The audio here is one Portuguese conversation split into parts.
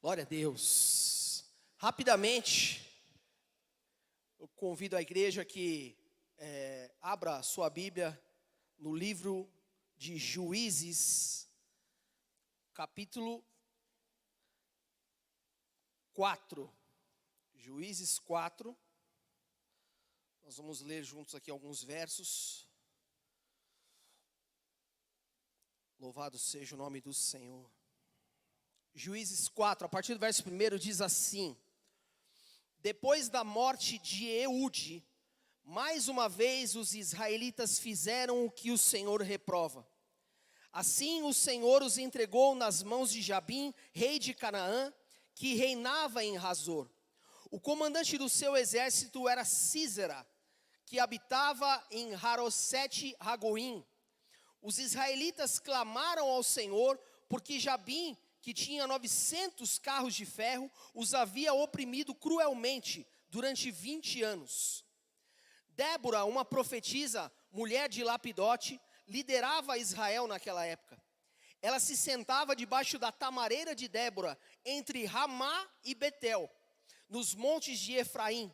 Glória a Deus. Rapidamente, eu convido a igreja que abra sua Bíblia no livro de Juízes, capítulo 4. Juízes 4. Nós vamos ler juntos aqui alguns versos. Louvado seja o nome do Senhor. Juízes 4, a partir do verso 1 diz assim: Depois da morte de Eude, mais uma vez os israelitas fizeram o que o Senhor reprova. Assim o Senhor os entregou nas mãos de Jabim, rei de Canaã, que reinava em Hazor. O comandante do seu exército era Sísera, que habitava em Harosete-Ragoim. Os israelitas clamaram ao Senhor, porque Jabim, que tinha 900 carros de ferro, os havia oprimido cruelmente durante 20 anos. Débora, uma profetisa, mulher de Lapidote, liderava Israel naquela época. Ela se sentava debaixo da tamareira de Débora, entre Ramá e Betel, nos montes de Efraim,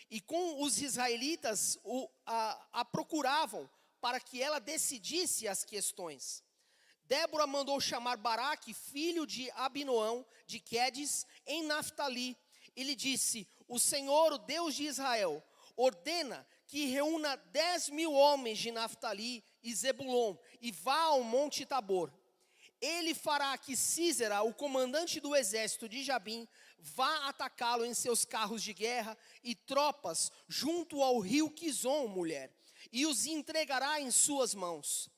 e com os israelitas a procuravam para que ela decidisse as questões. Débora mandou chamar Baraque, filho de Abinoão, de Quedes, em Naftali, e lhe disse: O Senhor, o Deus de Israel, ordena que reúna 10.000 homens de Naftali e Zebulon, e vá ao monte Tabor. Ele fará que Sísera, o comandante do exército de Jabim, vá atacá-lo em seus carros de guerra e tropas junto ao rio Quizon, mulher, e os entregará em suas mãos.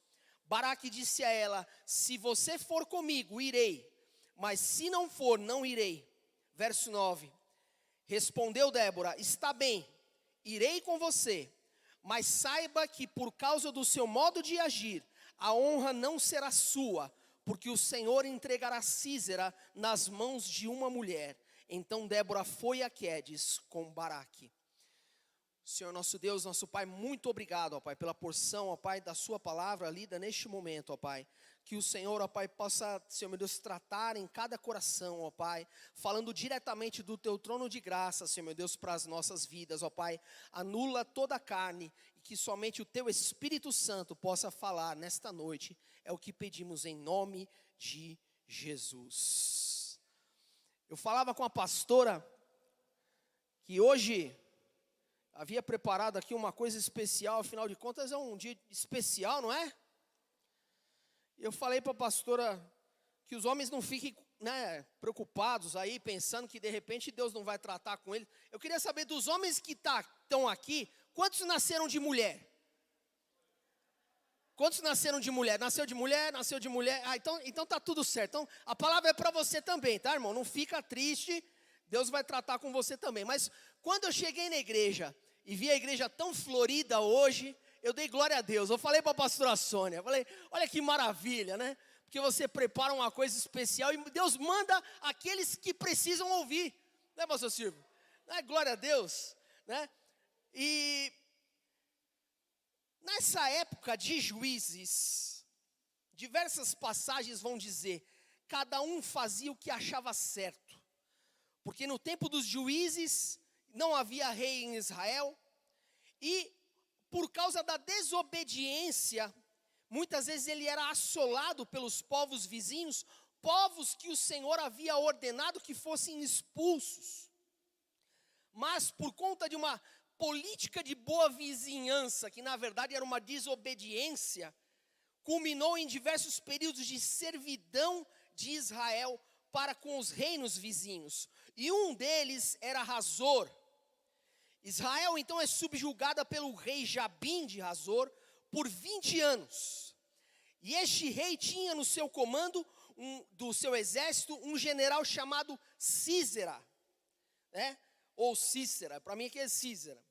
Baraque disse a ela: Se você for comigo, irei, mas se não for, não irei. Verso 9. Respondeu Débora: Está bem, irei com você, mas saiba que por causa do seu modo de agir, a honra não será sua, porque o Senhor entregará Sísera nas mãos de uma mulher. Então Débora foi a Quedes com Baraque. Senhor nosso Deus, nosso Pai, muito obrigado, ó Pai, pela porção, ó Pai, da sua palavra lida neste momento, ó Pai. Que o Senhor, ó Pai, possa, Senhor meu Deus, tratar em cada coração, ó Pai, falando diretamente do teu trono de graça, Senhor meu Deus, para as nossas vidas, ó Pai. Anula toda a carne e que somente o teu Espírito Santo possa falar nesta noite. É o que pedimos em nome de Jesus. Eu falava com a pastora que hoje havia preparado aqui uma coisa especial, afinal de contas é um dia especial, não é? Eu falei para a pastora que os homens não fiquem, preocupados aí, pensando que de repente Deus não vai tratar com eles. Eu queria saber dos homens que estão aqui, quantos nasceram de mulher? Quantos nasceram de mulher? Nasceu de mulher, nasceu de mulher. Então tá tudo certo. Então a palavra é para você também, tá, irmão? Não fica triste, Deus vai tratar com você também. Mas quando eu cheguei na igreja e vi a igreja tão florida hoje, eu dei glória a Deus. Eu falei para a pastora Sônia, falei: olha que maravilha, né? Porque você prepara uma coisa especial e Deus manda aqueles que precisam ouvir, né, pastor Silvio? Glória a Deus, né? E nessa época de Juízes, diversas passagens vão dizer: cada um fazia o que achava certo, porque no tempo dos juízes não havia rei em Israel, e por causa da desobediência, muitas vezes ele era assolado pelos povos vizinhos, povos que o Senhor havia ordenado que fossem expulsos. Mas por conta de uma política de boa vizinhança, que na verdade era uma desobediência, culminou em diversos períodos de servidão de Israel para com os reinos vizinhos. E um deles era Hazor. Israel então é subjugada pelo rei Jabim de Hazor por 20 anos. E este rei tinha no seu comando do seu exército um general chamado Sísera, né? Ou Cícera, para mim aqui é Sísera.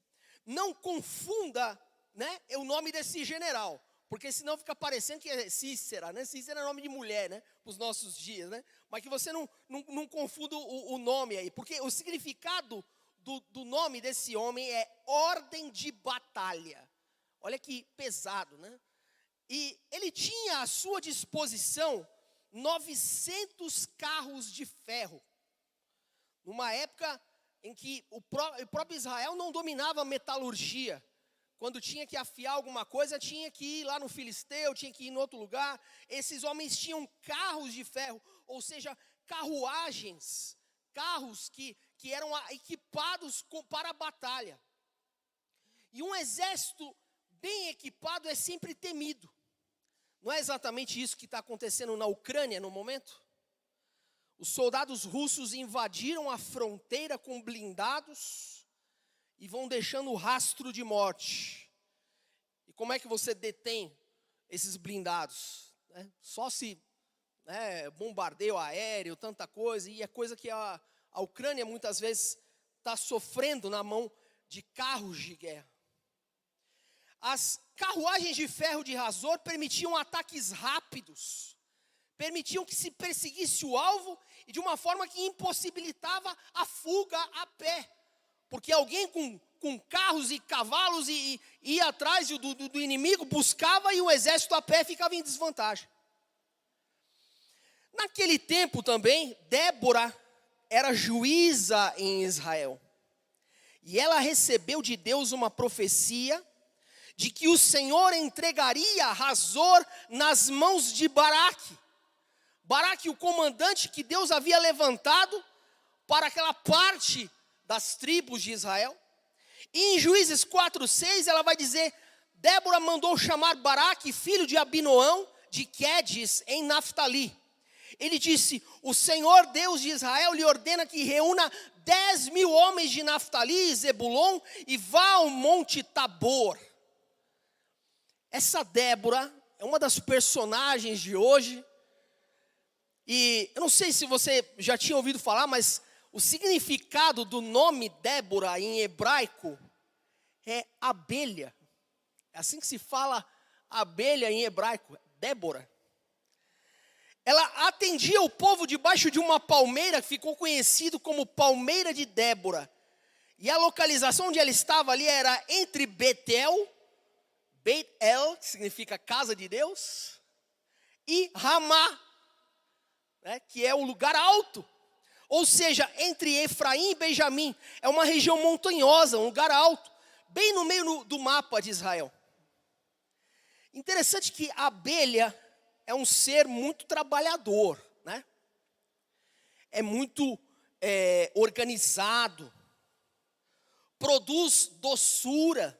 Não confunda, né, o nome desse general, porque senão fica parecendo que é Cícera, né? Cícera é nome de mulher, né? Para os nossos dias, né? Mas que você não confunda o nome aí, porque o significado do nome desse homem é ordem de batalha. Olha que pesado, né? E ele tinha à sua disposição 900 carros de ferro. numa época em que o próprio Israel não dominava a metalurgia. Quando tinha que afiar alguma coisa, tinha que ir lá no Filisteu, tinha que ir em outro lugar. Esses homens tinham carros de ferro, ou seja, carruagens, carros que eram equipados para a batalha. E um exército bem equipado é sempre temido. Não é exatamente isso que está acontecendo na Ucrânia no momento? Os soldados russos invadiram a fronteira com blindados e vão deixando rastro de morte. E como é que você detém esses blindados? Só se bombardeio aéreo, tanta coisa, e é coisa que a Ucrânia muitas vezes está sofrendo na mão de carros de guerra. As carruagens de ferro de Hazor permitiam ataques rápidos, permitiam que se perseguisse o alvo e de uma forma que impossibilitava a fuga a pé. Porque alguém com carros e cavalos ia atrás do inimigo, buscava, e o exército a pé ficava em desvantagem. Naquele tempo também, Débora era juíza em Israel. E ela recebeu de Deus uma profecia de que o Senhor entregaria Hazor nas mãos de Baraque. Baraque, o comandante que Deus havia levantado para aquela parte das tribos de Israel. E em Juízes 4:6 ela vai dizer: Débora mandou chamar Baraque, filho de Abinoão, de Quedes, em Naftali. Ele disse: o Senhor Deus de Israel lhe ordena que reúna 10.000 homens de Naftali e Zebulon e vá ao monte Tabor. Essa Débora é uma das personagens de hoje. E eu não sei se você já tinha ouvido falar, mas o significado do nome Débora em hebraico é abelha. É assim que se fala abelha em hebraico, Débora. Ela atendia o povo debaixo de uma palmeira que ficou conhecido como Palmeira de Débora. E a localização onde ela estava ali era entre Betel, Beit-El, que significa casa de Deus, e Ramá, que é o lugar alto. Ou seja, entre Efraim e Benjamim. É uma região montanhosa, um lugar alto, bem no meio do mapa de Israel. Interessante que a abelha é um ser muito trabalhador, né? É muito organizado, produz doçura,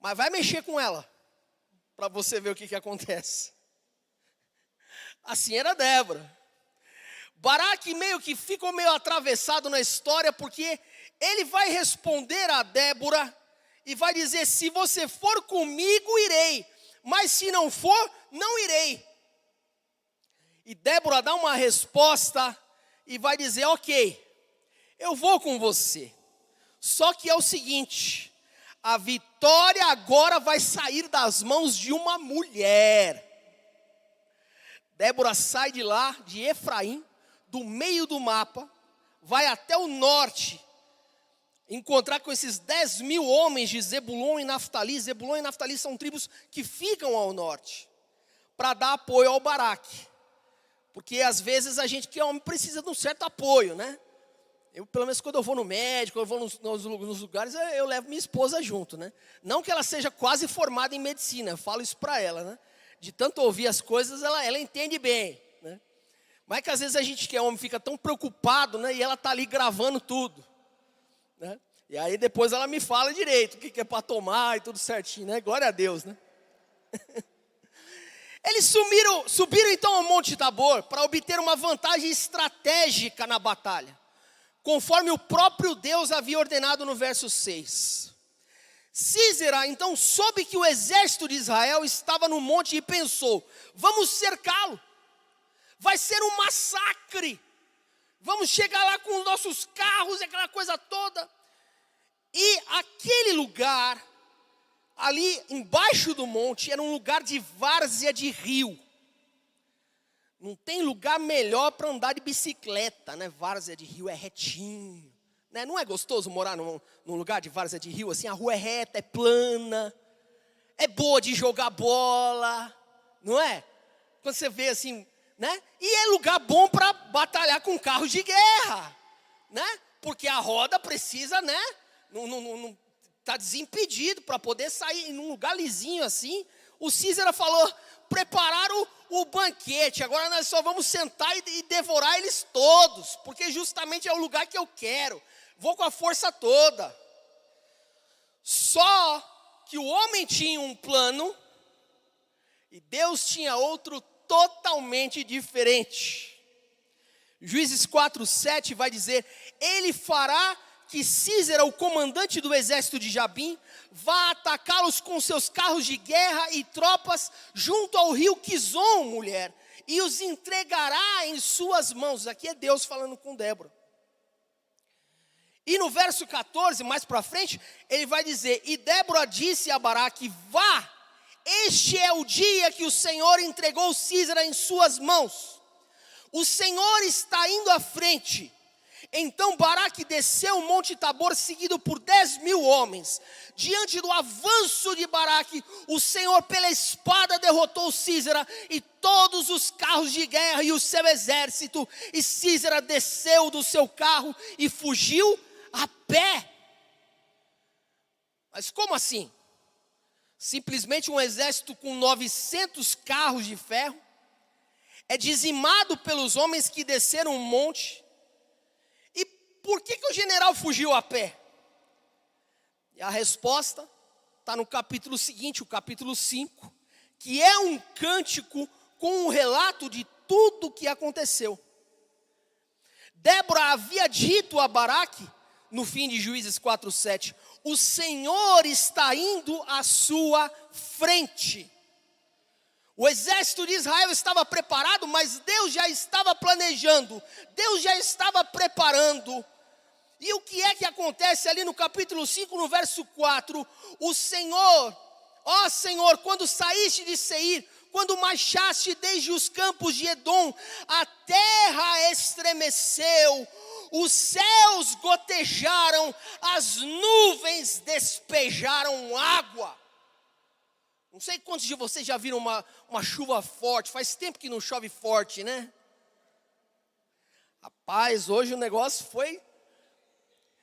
mas vai mexer com ela, para você ver o que acontece. Assim era Débora. Baraque ficou meio atravessado na história, porque ele vai responder a Débora e vai dizer: se você for comigo, irei, mas se não for, não irei. E Débora dá uma resposta e vai dizer: ok, eu vou com você. Só que é o seguinte: a vitória agora vai sair das mãos de uma mulher. Débora sai de lá, de Efraim, do meio do mapa, vai até o norte, encontrar com esses 10.000 homens de Zebulon e Naftali. Zebulon e Naftali são tribos que ficam ao norte, para dar apoio ao Baraque. Porque às vezes a gente que é homem precisa de um certo apoio, né? Eu, pelo menos quando eu vou no médico, eu vou nos lugares, eu levo minha esposa junto, né? Não que ela seja quase formada em medicina, eu falo isso para ela, né? De tanto ouvir as coisas, ela entende bem, né? Mas que às vezes a gente que é homem fica tão preocupado, né? E ela está ali gravando tudo, né? E aí depois ela me fala direito o que é para tomar e tudo certinho, né? Glória a Deus, né? Eles subiram então ao Monte Tabor para obter uma vantagem estratégica na batalha, conforme o próprio Deus havia ordenado no verso 6. Sísera então soube que o exército de Israel estava no monte e pensou: vamos cercá-lo, vai ser um massacre, vamos chegar lá com os nossos carros e aquela coisa toda. E aquele lugar, ali embaixo do monte, era um lugar de várzea de rio. Não tem lugar melhor para andar de bicicleta, né? Várzea de rio é retinho, né? Não é gostoso morar num lugar de várzea de rio assim? A rua é reta, é plana, é boa de jogar bola, não é? Quando você vê assim, né? E é lugar bom para batalhar com carros de guerra. né? Porque a roda precisa, né? Não tá desimpedido para poder sair num lugar lisinho assim. O Císara falou: prepararam o banquete, agora nós só vamos sentar e devorar eles todos, porque justamente é o lugar que eu quero. Vou com a força toda. Só que o homem tinha um plano e Deus tinha outro totalmente diferente. Juízes 4:7 vai dizer: ele fará que Císara, o comandante do exército de Jabim, vá atacá-los com seus carros de guerra e tropas junto ao rio Quizon, mulher, e os entregará em suas mãos. Aqui é Deus falando com Débora. E no verso 14, mais para frente, ele vai dizer: e Débora disse a Baraque: vá, este é o dia que o Senhor entregou Císara em suas mãos. O Senhor está indo à frente. Então Baraque desceu o monte Tabor, seguido por 10.000 homens. Diante do avanço de Baraque, o Senhor pela espada derrotou Císara e todos os carros de guerra e o seu exército. E Císara desceu do seu carro e fugiu a pé. Mas como assim? Simplesmente um exército com 900 carros de ferro é dizimado pelos homens que desceram um monte. E por que o general fugiu a pé? E a resposta está no capítulo seguinte, o capítulo 5, que é um cântico com um relato de tudo o que aconteceu. Débora havia dito a Baraque, no fim de Juízes 4:7, o Senhor está indo à sua frente. O exército de Israel estava preparado, mas Deus já estava planejando, Deus já estava preparando. E o que é que acontece ali no capítulo 5, no verso 4? O Senhor, ó Senhor, quando saíste de Seir, quando marchaste desde os campos de Edom, a terra estremeceu, os céus gotejaram, as nuvens despejaram água. Não sei quantos de vocês já viram uma chuva forte. Faz tempo que não chove forte, né? Rapaz, hoje o negócio foi...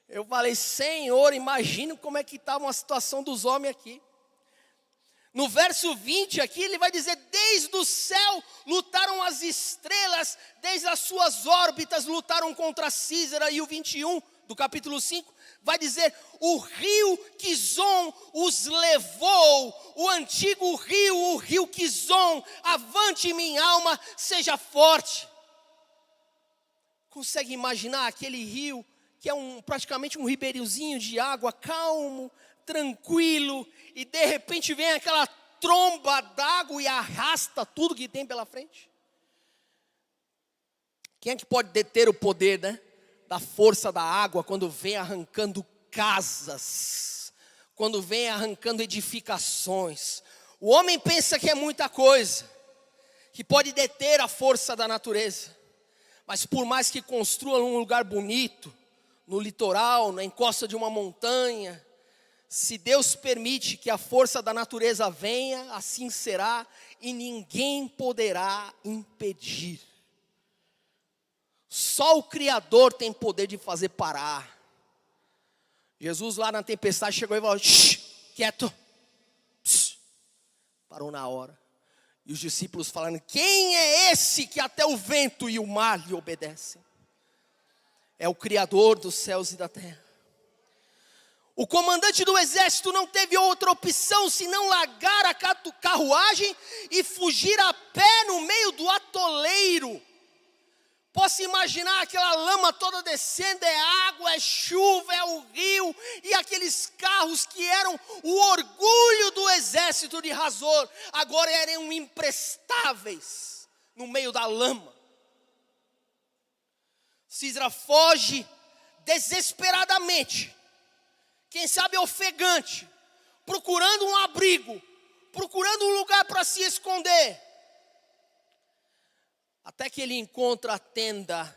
Eu falei: Senhor, imagina como é que estava a situação dos homens aqui. No verso 20 aqui, ele vai dizer: desde o céu lutaram as estrelas, desde as suas órbitas lutaram contra Císara. E o 21 do capítulo 5 vai dizer: o rio Quizon os levou, o antigo rio, o rio Quizon, avante minha alma, seja forte. Consegue imaginar aquele rio que é praticamente um ribeirinhozinho de água, calmo, tranquilo, e de repente vem aquela tromba d'água e arrasta tudo que tem pela frente? Quem é que pode deter o poder, né, da força da água quando vem arrancando casas, quando vem arrancando edificações? O homem pensa que é muita coisa, que pode deter a força da natureza, mas por mais que construa um lugar bonito, no litoral, na encosta de uma montanha, se Deus permite que a força da natureza venha, assim será, e ninguém poderá impedir. Só o Criador tem poder de fazer parar. Jesus lá na tempestade chegou e falou: quieto. Parou na hora. E os discípulos falando: quem é esse que até o vento e o mar lhe obedecem? É o Criador dos céus e da terra. O comandante do exército não teve outra opção senão largar a carruagem e fugir a pé no meio do atoleiro. Posso imaginar aquela lama toda descendo, é água, é chuva, é o rio, e aqueles carros que eram o orgulho do exército de Hazor, agora eram imprestáveis no meio da lama. Císara foge desesperadamente, quem sabe ofegante, procurando um abrigo, procurando um lugar para se esconder. Até que ele encontra a tenda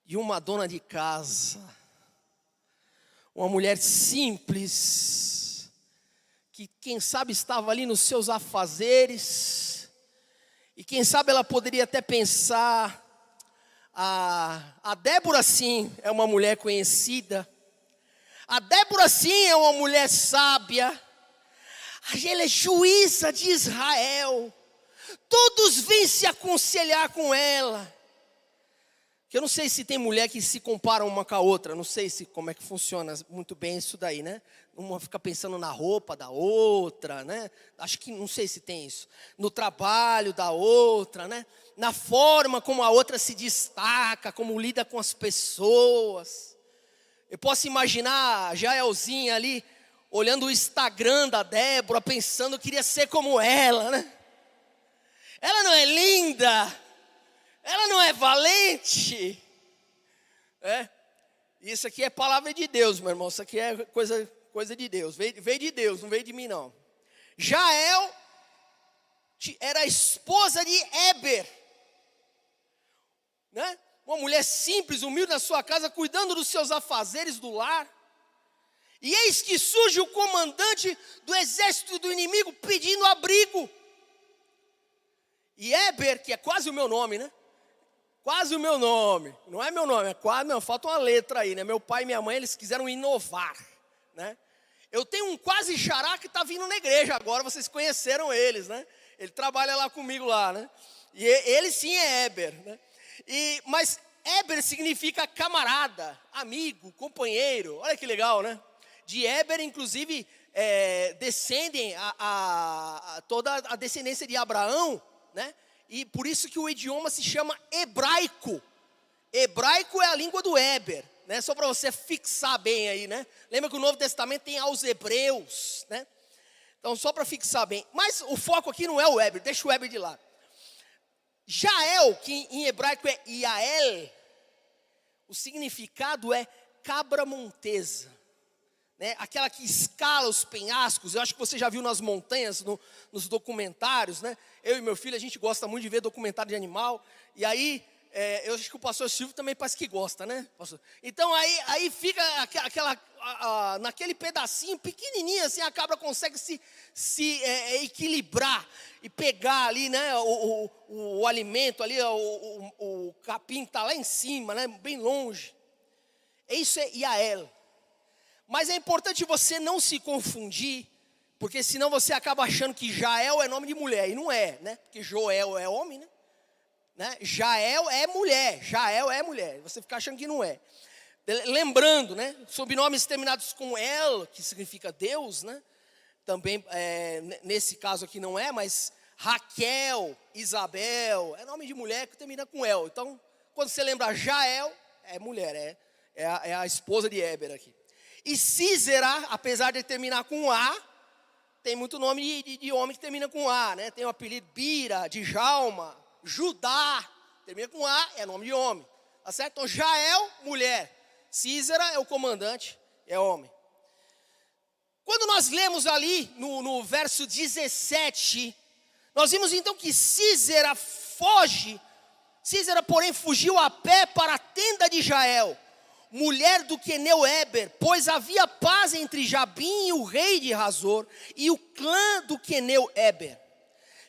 de uma dona de casa, uma mulher simples, que quem sabe estava ali nos seus afazeres, e quem sabe ela poderia até pensar: A Débora, sim, é uma mulher conhecida. A Débora, sim, é uma mulher sábia. Ela é juíza de Israel. Todos vêm se aconselhar com ela. Eu não sei se tem mulher que se compara uma com a outra. Não sei como é que funciona muito bem isso daí, né? Uma fica pensando na roupa da outra, né? Acho que, não sei se tem isso. No trabalho da outra, né? Na forma como a outra se destaca, como lida com as pessoas. Eu posso imaginar a Jaelzinha ali, olhando o Instagram da Débora, pensando que queria ser como ela, né? Ela não é linda? Ela não é valente? Isso aqui é palavra de Deus, meu irmão. Isso aqui é coisa de Deus. Veio de Deus, não veio de mim, não. Jael era a esposa de Éber, né? Uma mulher simples, humilde na sua casa, cuidando dos seus afazeres do lar. E eis que surge o comandante do exército do inimigo pedindo abrigo. E Éber, que é quase o meu nome, né? Quase o meu nome, não é meu nome, é quase, não, falta uma letra aí, né? Meu pai e minha mãe, eles quiseram inovar, né? Eu tenho um quase xará que está vindo na igreja agora, vocês conheceram eles, né? Ele trabalha lá comigo lá, né? E ele sim é Éber, né? Mas Éber significa camarada, amigo, companheiro, olha que legal, né? De Éber, inclusive, descendem toda a descendência de Abraão, né? E por isso que o idioma se chama hebraico. Hebraico é a língua do Éber, né? Só para você fixar bem aí, né? Lembra que o Novo Testamento tem aos hebreus, né? Então só para fixar bem. Mas o foco aqui não é o Éber, deixa o Éber de lado. Jael, que em hebraico é Yael, o significado é cabra montesa, né? Aquela que escala os penhascos. Eu acho que você já viu nas montanhas, nos documentários, né? Eu e meu filho, a gente gosta muito de ver documentário de animal. E aí, eu acho que o pastor Silvio também parece que gosta, né, pastor? Então aí fica naquele pedacinho pequenininho, assim, a cabra consegue se equilibrar e pegar ali, né, o alimento ali, o capim está lá em cima, né, bem longe. Isso é Yael. Mas é importante você não se confundir, porque senão você acaba achando que Jael é nome de mulher, e não é, né? Porque Joel é homem, né? Jael é mulher, você fica achando que não é. Lembrando, né? Sobrenomes terminados com El, que significa Deus, né? Também, nesse caso aqui não é, mas Raquel, Isabel, é nome de mulher que termina com El. Então, quando você lembra Jael, é mulher, é a esposa de Éber aqui. E Císera, apesar de terminar com A, tem muito nome de homem que termina com A, né? Tem o apelido Bira, Djalma, Judá, termina com A, é nome de homem. Tá certo? Então Jael, mulher. Císera é o comandante, é homem. Quando nós lemos ali no verso 17, nós vimos então que Císera foge. Císera, porém, fugiu a pé para a tenda de Jael, mulher do queneu Éber, pois havia paz entre Jabim e o rei de Hazor e o clã do queneu Éber.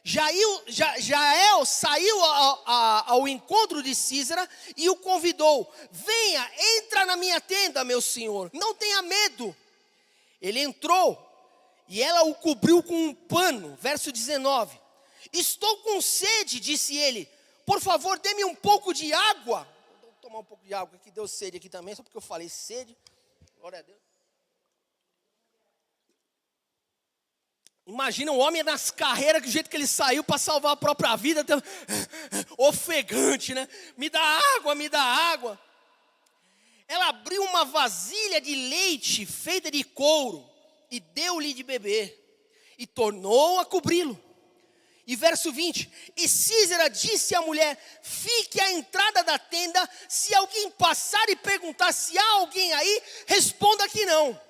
Jael saiu ao encontro de Císera e o convidou: venha, entra na minha tenda, meu senhor, não tenha medo. Ele entrou e ela o cobriu com um pano. Verso 19: estou com sede, disse ele, por favor dê-me um pouco de água. Vou tomar um pouco de água, que deu sede aqui também, só porque eu falei sede. Glória a Deus. Imagina o homem nas carreiras, do jeito que ele saiu para salvar a própria vida, ofegante, né? Me dá água, me dá água. Ela abriu uma vasilha de leite feita de couro e deu-lhe de beber, e tornou a cobri-lo. E verso 20: e Císera disse à mulher: fique à entrada da tenda, se alguém passar e perguntar se há alguém aí, responda que não.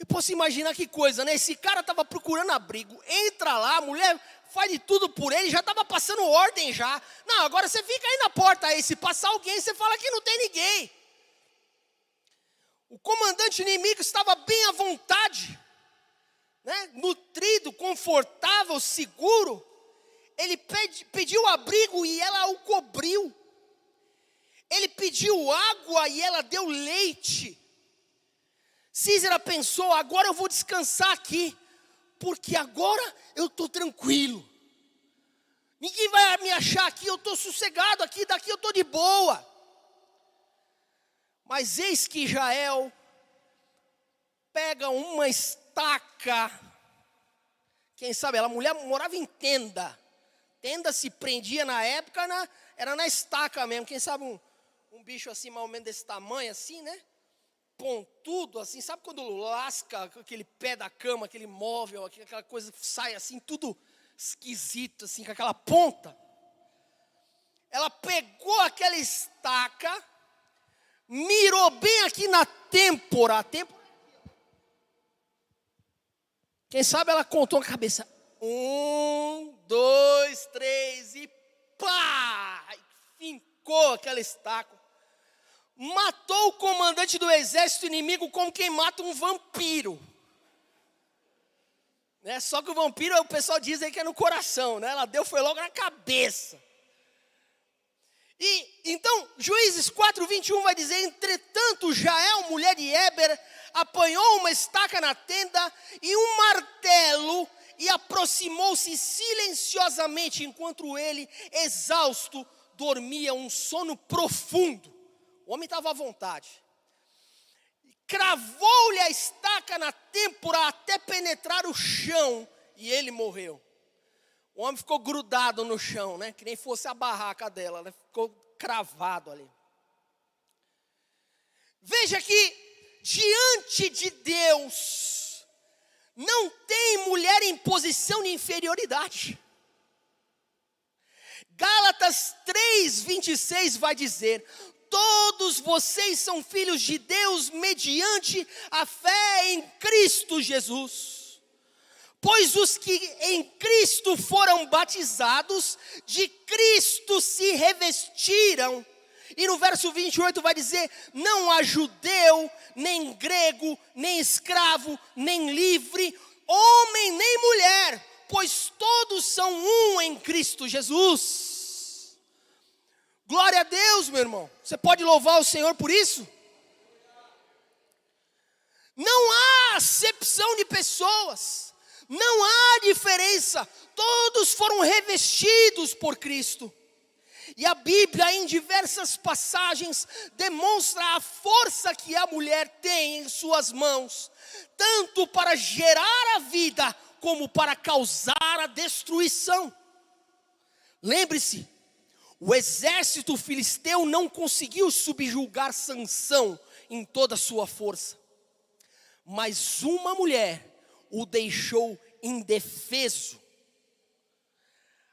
Eu posso imaginar que coisa, né? Esse cara estava procurando abrigo, entra lá, a mulher faz de tudo por ele, já estava passando ordem já. Não, agora você fica aí na porta aí, se passar alguém, você fala que não tem ninguém. O comandante inimigo estava bem à vontade, né? Nutrido, confortável, seguro. Ele pediu abrigo e ela o cobriu. Ele pediu água e ela deu leite. Sísera pensou, agora eu vou descansar aqui, porque agora eu estou tranquilo. Ninguém vai me achar aqui, eu estou sossegado aqui, daqui eu estou de boa. Mas eis que Jael pega uma estaca. Quem sabe, a mulher morava em tenda. Tenda se prendia na época, era na estaca mesmo. Quem sabe um bicho assim, mais ou menos desse tamanho assim, né? Pontudo assim, sabe quando lasca aquele pé da cama, aquele móvel, aquela coisa que sai assim, tudo esquisito assim, com aquela ponta. Ela pegou aquela estaca, mirou bem aqui na têmpora. Quem sabe ela contou na cabeça. 1, 2, 3 e pá! Fincou aquela estaca. Matou o comandante do exército inimigo como quem mata um vampiro. Né? Só que o vampiro, o pessoal diz aí que é no coração, né? Ela deu, foi logo na cabeça. E então, Juízes 4:21 vai dizer, entretanto, Jael, mulher de Heber, apanhou uma estaca na tenda e um martelo e aproximou-se silenciosamente, enquanto ele, exausto, dormia um sono profundo. O homem estava à vontade. Cravou-lhe a estaca na têmpora até penetrar o chão e ele morreu. O homem ficou grudado no chão, né? Que nem fosse a barraca dela, né? Ficou cravado ali. Veja que diante de Deus não tem mulher em posição de inferioridade. Gálatas 3:26 vai dizer: todos vocês são filhos de Deus mediante a fé em Cristo Jesus. Pois os que em Cristo foram batizados, de Cristo se revestiram. E no verso 28 vai dizer, não há judeu, nem grego, nem escravo, nem livre, homem nem mulher, pois todos são um em Cristo Jesus. Glória a Deus, meu irmão. Você pode louvar o Senhor por isso? Não há acepção de pessoas. Não há diferença. Todos foram revestidos por Cristo. E a Bíblia, em diversas passagens, demonstra a força que a mulher tem em suas mãos, tanto para gerar a vida, como para causar a destruição. Lembre-se, o exército filisteu não conseguiu subjugar Sansão em toda a sua força, mas uma mulher o deixou indefeso.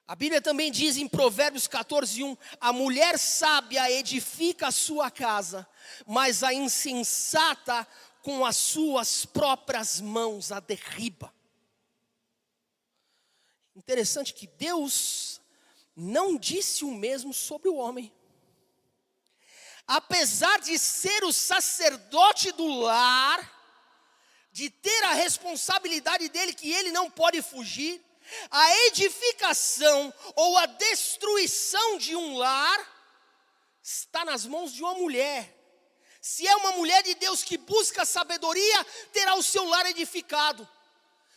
A Bíblia também diz em Provérbios 14:1, a mulher sábia edifica a sua casa, mas a insensata com as suas próprias mãos a derriba. Interessante que Deus não disse o mesmo sobre o homem. Apesar de ser o sacerdote do lar, de ter a responsabilidade dele que ele não pode fugir, a edificação ou a destruição de um lar está nas mãos de uma mulher. Se é uma mulher de Deus que busca sabedoria, terá o seu lar edificado.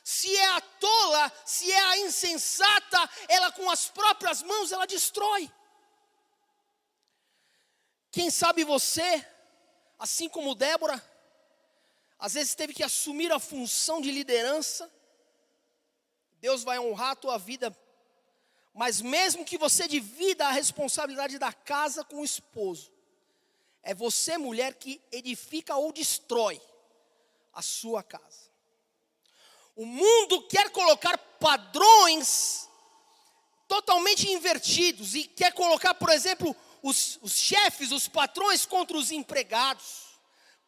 Se é a tola, se é a insensata, ela com as próprias mãos, ela destrói. Quem sabe você, assim como Débora, às vezes teve que assumir a função de liderança. Deus vai honrar a tua vida, mas mesmo que você divida a responsabilidade da casa com o esposo, é você, mulher, que edifica ou destrói a sua casa. O mundo quer colocar padrões totalmente invertidos e quer colocar, por exemplo, os chefes, os patrões contra os empregados,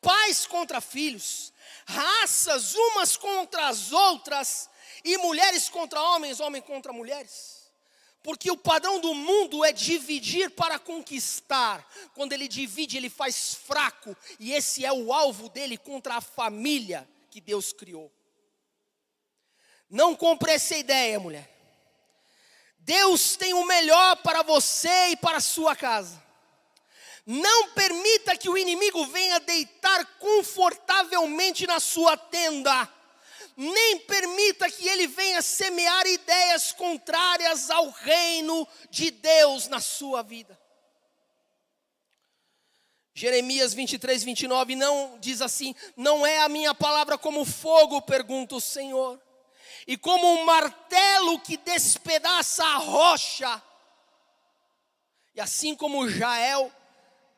pais contra filhos, raças umas contra as outras, e mulheres contra homens, homens contra mulheres. Porque o padrão do mundo é dividir para conquistar. Quando ele divide, ele faz fraco. E esse é o alvo dele contra a família que Deus criou. Não compre essa ideia, mulher. Deus tem o melhor para você e para a sua casa. Não permita que o inimigo venha deitar confortavelmente na sua tenda. Nem permita que ele venha semear ideias contrárias ao reino de Deus na sua vida. Jeremias 23, 29 não diz assim: não é a minha palavra como fogo, pergunta o Senhor, e como um martelo que despedaça a rocha. E assim como Jael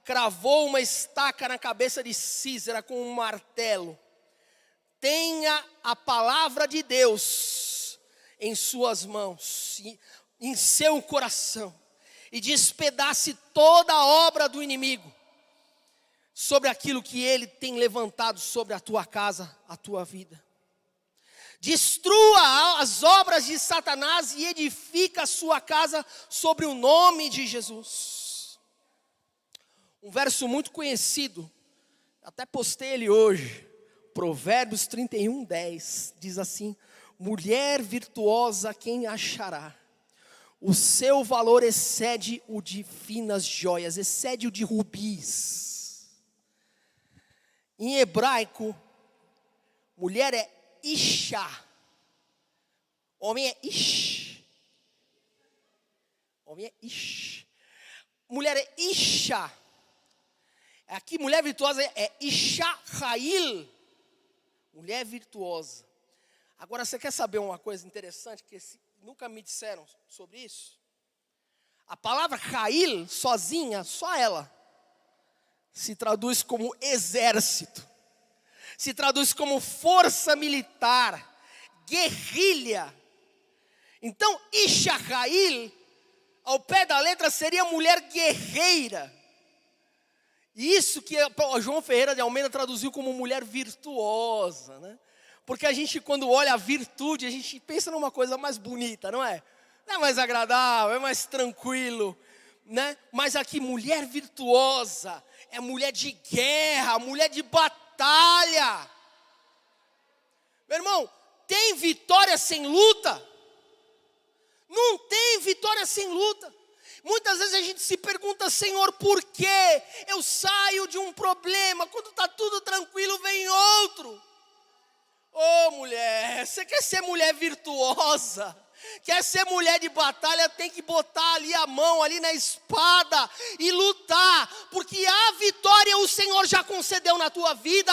cravou uma estaca na cabeça de Sísera com um martelo, tenha a palavra de Deus em suas mãos, em seu coração, e despedace toda a obra do inimigo sobre aquilo que ele tem levantado sobre a tua casa, a tua vida. Destrua as obras de Satanás e edifica a sua casa sobre o nome de Jesus. Um verso muito conhecido, até postei ele hoje, Provérbios 31, 10, diz assim: mulher virtuosa quem achará? O seu valor excede o de finas joias, excede o de rubis. Em hebraico, mulher é Isha. Homem é Ish. Homem é Ish. Mulher é Isha. Aqui, mulher virtuosa é Ishahail. Mulher virtuosa. Agora, você quer saber uma coisa interessante que nunca me disseram sobre isso? A palavra Hail, sozinha, só ela, se traduz como exército. Se traduz como força militar, guerrilha. Então, Ishahail, ao pé da letra, seria mulher guerreira. E isso que o João Ferreira de Almeida traduziu como mulher virtuosa, né? Porque a gente, quando olha a virtude, a gente pensa numa coisa mais bonita, não é? É mais agradável, é mais tranquilo, né? Mas aqui, mulher virtuosa, é mulher de guerra, mulher de batalha. Meu irmão, tem vitória sem luta? Não tem vitória sem luta. Muitas vezes a gente se pergunta: Senhor, por quê? Eu saio de um problema, quando está tudo tranquilo vem outro. Ô mulher, você quer ser mulher virtuosa? Quer ser mulher de batalha, tem que botar ali a mão, ali na espada e lutar. Porque a vitória o Senhor já concedeu na tua vida.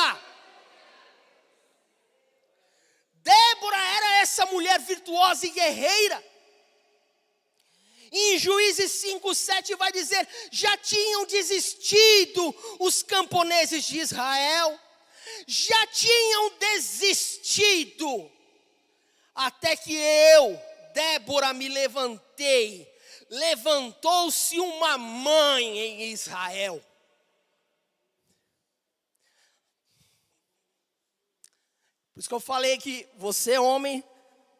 Débora era essa mulher virtuosa e guerreira. Em Juízes 5, 7 vai dizer: já tinham desistido os camponeses de Israel, já tinham desistido, até que eu, Débora, me levantei, levantou-se uma mãe em Israel. Por isso que eu falei que você, homem,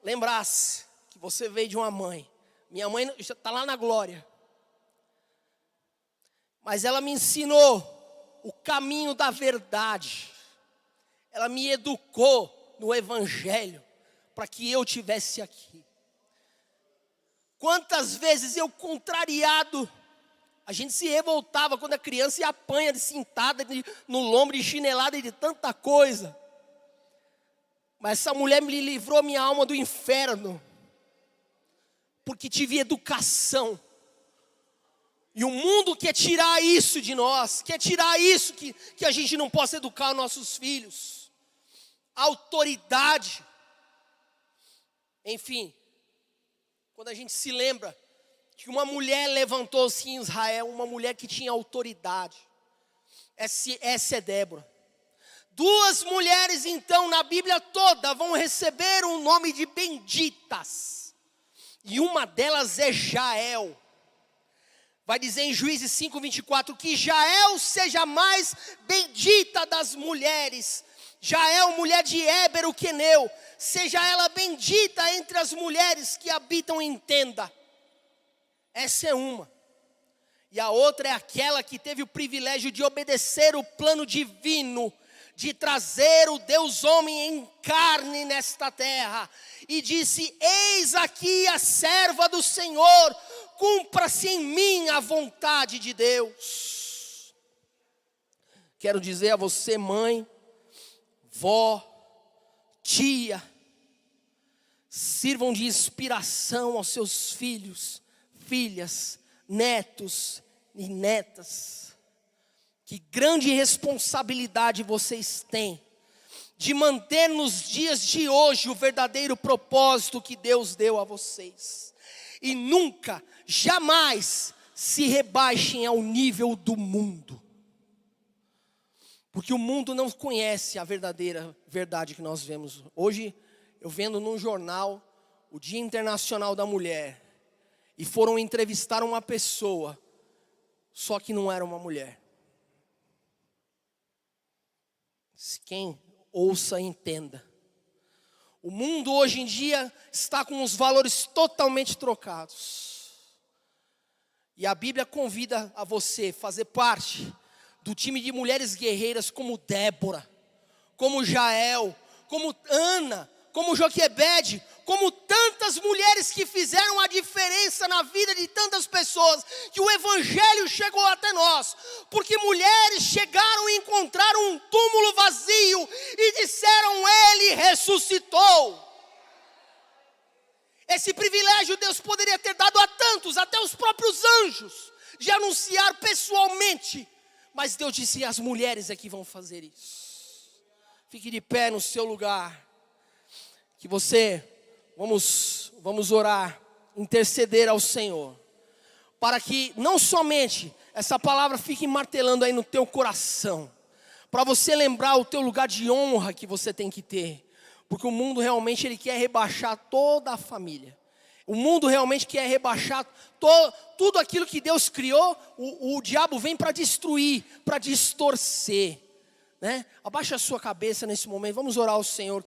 lembrasse que você veio de uma mãe. Minha mãe está lá na glória. Mas ela me ensinou o caminho da verdade. Ela me educou no evangelho para que eu estivesse aqui. Quantas vezes eu, contrariado, a gente se revoltava quando é criança e apanha de cintada no lombo, de chinelada e de tanta coisa. Mas essa mulher me livrou minha alma do inferno. Porque tive educação. E o mundo quer tirar isso de nós. Quer tirar isso que a gente não possa educar os nossos filhos. Autoridade. Enfim. Quando a gente se lembra que uma mulher levantou-se em Israel. Uma mulher que tinha autoridade. Essa é Débora. Duas mulheres então na Bíblia toda vão receber o nome de benditas. E uma delas é Jael. Vai dizer em Juízes 5, 24, que Jael seja mais bendita das mulheres. Jael, mulher de Éber, o queneu, seja ela bendita entre as mulheres que habitam em tenda. Essa é uma. E a outra é aquela que teve o privilégio de obedecer o plano divino, de trazer o Deus homem em carne nesta terra. E disse: eis aqui a serva do Senhor, cumpra-se em mim a vontade de Deus. Quero dizer a você, mãe, vó, tia, sirvam de inspiração aos seus filhos, filhas, netos e netas. Que grande responsabilidade vocês têm de manter nos dias de hoje o verdadeiro propósito que Deus deu a vocês. E nunca, jamais se rebaixem ao nível do mundo. Porque o mundo não conhece a verdadeira verdade que nós vemos. Hoje, eu vendo num jornal o Dia Internacional da Mulher. E foram entrevistar uma pessoa, só que não era uma mulher. Quem ouça, entenda. O mundo hoje em dia está com os valores totalmente trocados. E a Bíblia convida a você fazer parte do time de mulheres guerreiras como Débora, como Jael, como Ana, como Joquebede, como tantas mulheres que fizeram a diferença na vida de tantas pessoas, que o Evangelho chegou até nós, porque mulheres chegaram e encontraram um túmulo vazio e disseram: Ele ressuscitou. Esse privilégio Deus poderia ter dado a tantos, até os próprios anjos, de anunciar pessoalmente, mas Deus disse: as mulheres é que vão fazer isso. Fique de pé no seu lugar. Que você, vamos orar, interceder ao Senhor, para que não somente essa palavra fique martelando aí no teu coração, para você lembrar o teu lugar de honra que você tem que ter, porque o mundo realmente ele quer rebaixar toda a família. O mundo realmente quer rebaixar tudo aquilo que Deus criou. O diabo vem para destruir, para distorcer, né? Abaixa a sua cabeça nesse momento, vamos orar ao Senhor.